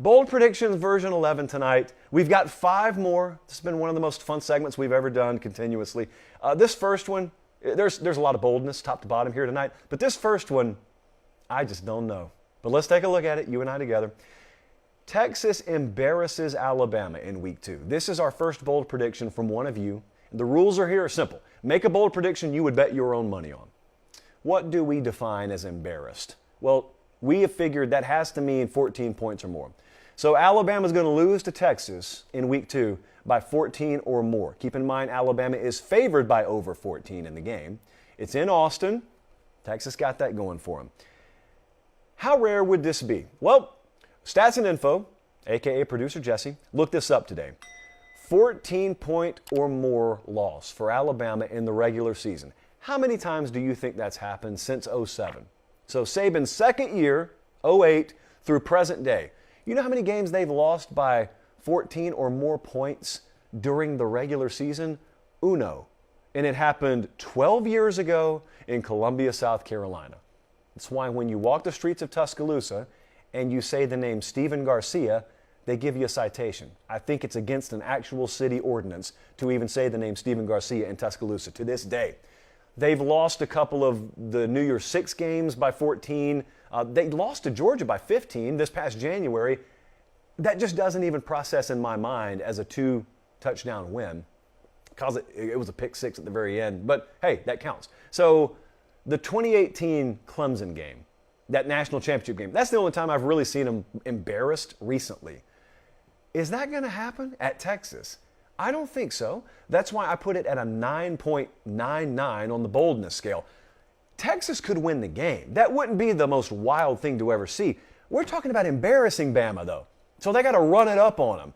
Bold Predictions version 11 tonight. We've got 5 more. This has been one of the most fun segments we've ever done continuously. This first one, there's a lot of boldness top to bottom here tonight, but this first one, I just don't know. But let's take a look at it, you and I together. Texas embarrasses Alabama in week 2. This is our first bold prediction from one of you. The rules are simple. Make a bold prediction you would bet your own money on. What do we define as embarrassed? Well, we have figured that has to mean 14 points or more. So Alabama's going to lose to Texas in week 2 by 14 or more. Keep in mind, Alabama is favored by over 14 in the game. It's in Austin. Texas got that going for them. How rare would this be? Well, Stats and Info, aka producer Jesse, looked this up today. 14-point or more loss for Alabama in the regular season. How many times do you think that's happened since 07? So Saban's second year, 08, through present day. You know how many games they've lost by 14 or more points during the regular season? Uno. And it happened 12 years ago in Columbia, South Carolina. That's why when you walk the streets of Tuscaloosa and you say the name Stephen Garcia, they give you a citation. I think it's against an actual city ordinance to even say the name Stephen Garcia in Tuscaloosa to this day. They've lost a couple of the New Year's Six games by 14. They lost to Georgia by 15 this past January. That just doesn't even process in my mind as a 2-touchdown win because it was a pick 6 at the very end. But hey, that counts. So the 2018 Clemson game, that national championship game, that's the only time I've really seen them embarrassed recently. Is that going to happen at Texas? I don't think so. That's why I put it at a 9.99 on the boldness scale. Texas could win the game. That wouldn't be the most wild thing to ever see. We're talking about embarrassing Bama, though. So they got to run it up on them.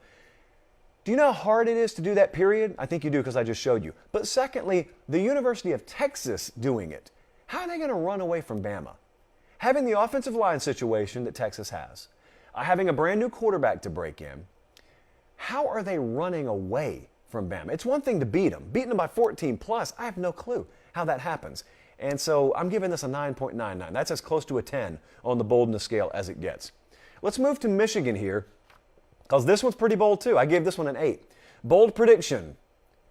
Do you know how hard it is to do that, period? I think you do because I just showed you. But secondly, the University of Texas doing it. How are they going to run away from Bama? Having the offensive line situation that Texas has, having a brand new quarterback to break in, how are they running away from Bama? It's one thing to beat them. Beating them by 14 plus, I have no clue how that happens. And so I'm giving this a 9.99. That's as close to a 10 on the boldness scale as it gets. Let's move to Michigan here because this one's pretty bold too. I gave this one an 8. Bold prediction.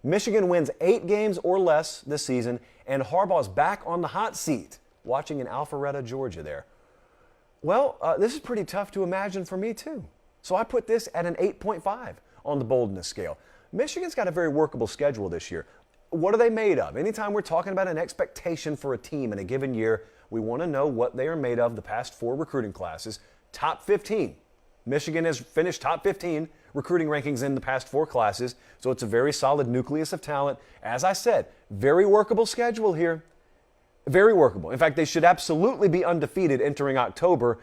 Michigan wins 8 games or less this season and Harbaugh's back on the hot seat watching in Alpharetta, Georgia there. Well, this is pretty tough to imagine for me too. So I put this at an 8.5 on the boldness scale. Michigan's got a very workable schedule this year. What are they made of? Anytime we're talking about an expectation for a team in a given year, we want to know what they are made of the past 4 recruiting classes. Top 15. Michigan has finished top 15 recruiting rankings in the past 4 classes, so it's a very solid nucleus of talent. As I said, very workable schedule here. Very workable. In fact, they should absolutely be undefeated entering October.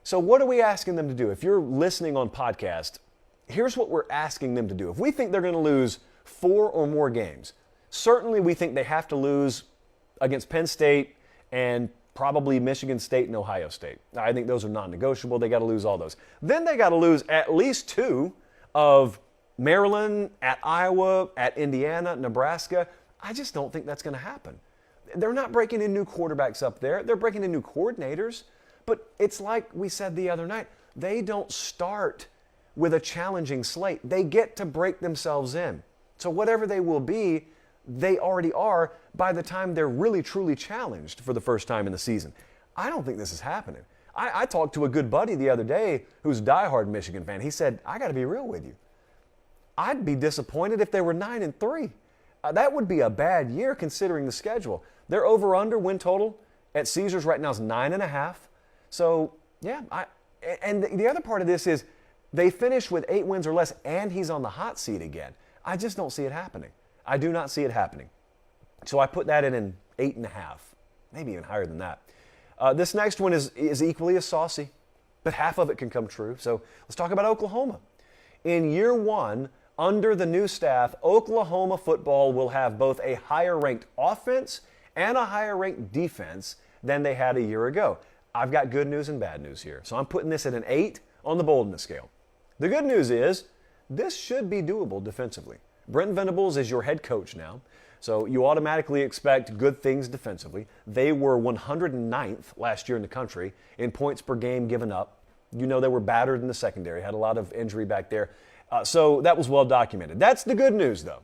So what are we asking them to do? If you're listening on podcast, here's what we're asking them to do. If we think they're going to lose 4 or more games, certainly we think they have to lose against Penn State and probably Michigan State and Ohio State. I think those are non-negotiable. They got to lose all those. Then they got to lose at least 2 of Maryland, at Iowa, at Indiana, Nebraska. I just don't think that's going to happen. They're not breaking in new quarterbacks up there. They're breaking in new coordinators. But it's like we said the other night, they don't start with a challenging slate. They get to break themselves in. So whatever they will be, they already are by the time they're really truly challenged for the first time in the season. I don't think this is happening. I talked to a good buddy the other day who's a diehard Michigan fan. He said, I got to be real with you. I'd be disappointed if they were 9-3. That would be a bad year considering the schedule. Their over-under win total at Caesars right now is 9.5. So, yeah, and the other part of this is they finished with 8 wins or less, and he's on the hot seat again. I just don't see it happening. I do not see it happening. So I put that in an 8.5, maybe even higher than that. This next one is equally as saucy, but half of it can come true. So let's talk about Oklahoma. In year 1, under the new staff, Oklahoma football will have both a higher-ranked offense and a higher-ranked defense than they had a year ago. I've got good news and bad news here. So I'm putting this at an 8 on the boldness scale. The good news is this should be doable defensively. Brent Venables is your head coach now, so you automatically expect good things defensively. They were 109th last year in the country in points per game given up. You know they were battered in the secondary, had a lot of injury back there. So that was well documented. That's the good news, though.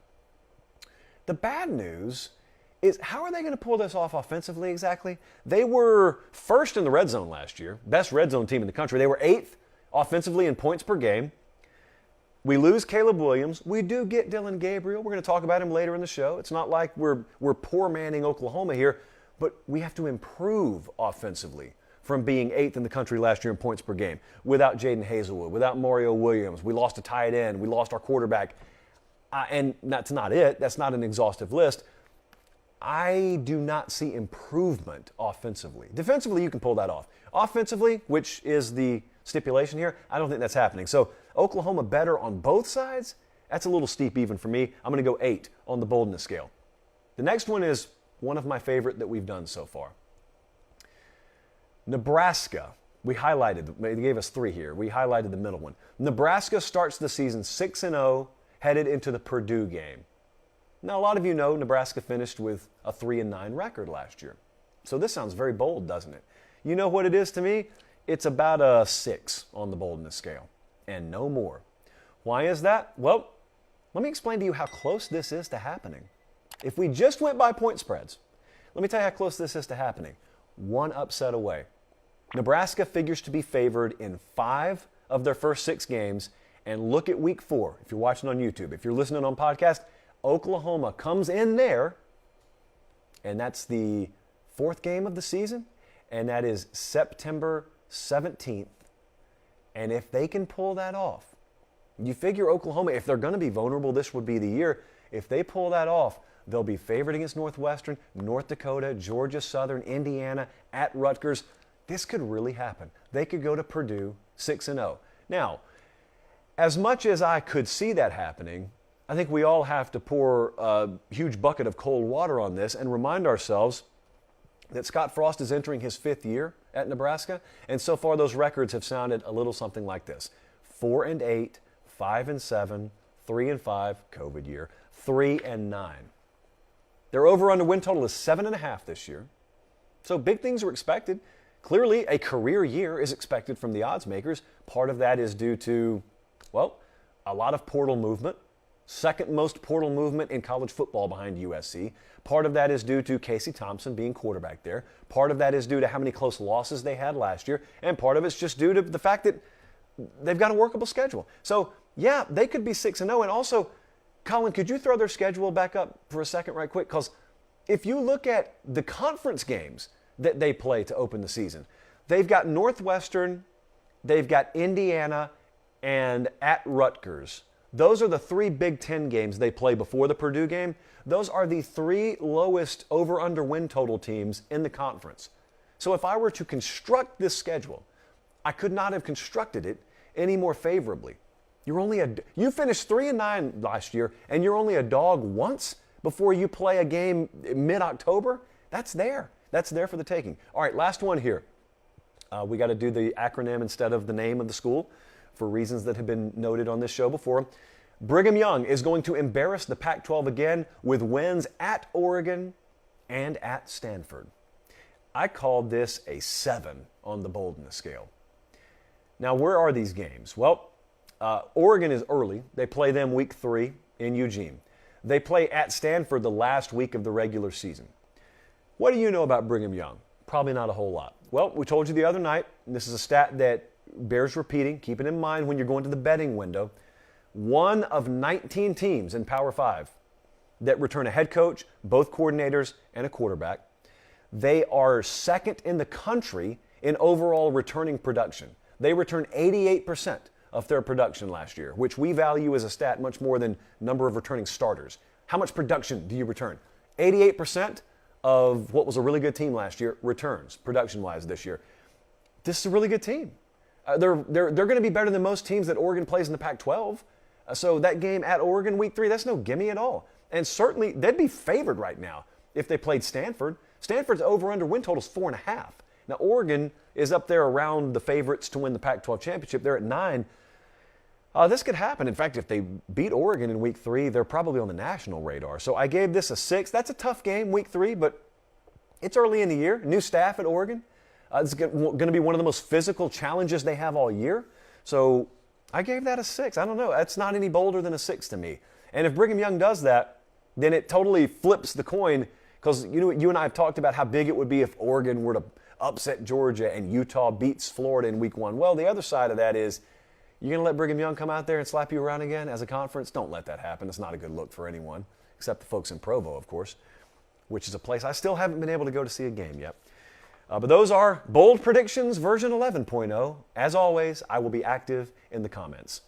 The bad news is, how are they going to pull this off offensively exactly? They were first in the red zone last year, best red zone team in the country. They were 8th offensively in points per game. We lose Caleb Williams. We do get Dylan Gabriel. We're going to talk about him later in the show. It's not like we're poor manning Oklahoma here, but we have to improve offensively from being 8th in the country last year in points per game. Without Jaden Hazelwood, without Mario Williams, we lost a tight end, we lost our quarterback. And that's not it. That's not an exhaustive list. I do not see improvement offensively. Defensively, you can pull that off. Offensively, which is the stipulation here, I don't think that's happening. So Oklahoma better on both sides? That's a little steep even for me. I'm going to go 8 on the boldness scale. The next one is one of my favorite that we've done so far. Nebraska. We highlighted, they gave us 3 here. We highlighted the middle one. Nebraska starts the season 6-0, headed into the Purdue game. Now, a lot of you know Nebraska finished with a 3-9 record last year. So this sounds very bold, doesn't it? You know what it is to me? It's about a 6 on the boldness scale, and no more. Why is that? Well, let me explain to you how close this is to happening. If we just went by point spreads, let me tell you how close this is to happening. 1 upset away. Nebraska figures to be favored in 5 of their first 6 games, and look at week 4. If you're watching on YouTube, if you're listening on podcast, Oklahoma comes in there, and that's the 4th game of the season, and that is September 17th. And if they can pull that off, you figure Oklahoma, if they're going to be vulnerable, this would be the year. If they pull that off, they'll be favored against Northwestern, North Dakota, Georgia Southern, Indiana, at Rutgers. This could really happen. They could go to Purdue 6-0. Now, as much as I could see that happening, I think we all have to pour a huge bucket of cold water on this and remind ourselves that Scott Frost is entering his 5th year at Nebraska, and so far those records have sounded a little something like this: 4-8, 5-7, 3-5, COVID year, 3-9. Their over/under win total is 7.5 this year, so big things are expected. Clearly, a career year is expected from the odds makers. Part of that is due to, well, a lot of portal movement. Second most portal movement in college football behind USC. Part of that is due to Casey Thompson being quarterback there. Part of that is due to how many close losses they had last year. And part of it's just due to the fact that they've got a workable schedule. So, yeah, they could be 6-0. And also, Colin, could you throw their schedule back up for a second right quick? Because if you look at the conference games that they play to open the season, they've got Northwestern, they've got Indiana, and at Rutgers. Those are the 3 Big Ten games they play before the Purdue game. Those are the 3 lowest over/under win total teams in the conference. So if I were to construct this schedule, I could not have constructed it any more favorably. You finished 3-9 last year, and you're only a dog once before you play a game mid-October. That's there. That's there for the taking. All right, last one here. We got to do the acronym instead of the name of the school, for reasons that have been noted on this show before. Brigham Young is going to embarrass the Pac-12 again with wins at Oregon and at Stanford. I called this a 7 on the boldness scale. Now, where are these games? Well, Oregon is early. They play them week 3 in Eugene. They play at Stanford the last week of the regular season. What do you know about Brigham Young? Probably not a whole lot. Well, we told you the other night, and this is a stat that bears repeating, keep it in mind when you're going to the betting window. 1 of 19 teams in Power 5 that return a head coach, both coordinators, and a quarterback. They are 2nd in the country in overall returning production. They returned 88% of their production last year, which we value as a stat much more than number of returning starters. How much production do you return? 88% of what was a really good team last year returns production-wise this year. This is a really good team. They're going to be better than most teams that Oregon plays in the Pac-12. So that game at Oregon week 3, that's no gimme at all. And certainly they'd be favored right now if they played Stanford. Stanford's over/under win total is 4.5. Now Oregon is up there around the favorites to win the Pac-12 championship. They're at 9. This could happen. In fact, if they beat Oregon in week 3, they're probably on the national radar. So I gave this a 6. That's a tough game, week 3, but it's early in the year. New staff at Oregon. It's going to be one of the most physical challenges they have all year. So I gave that a 6. I don't know. That's not any bolder than a 6 to me. And if Brigham Young does that, then it totally flips the coin, because you and I have talked about how big it would be if Oregon were to upset Georgia and Utah beats Florida in week 1. Well, the other side of that is, you're going to let Brigham Young come out there and slap you around again as a conference? Don't let that happen. It's not a good look for anyone, except the folks in Provo, of course, which is a place I still haven't been able to go to see a game yet. But those are Bold Predictions version 11.0. As always, I will be active in the comments.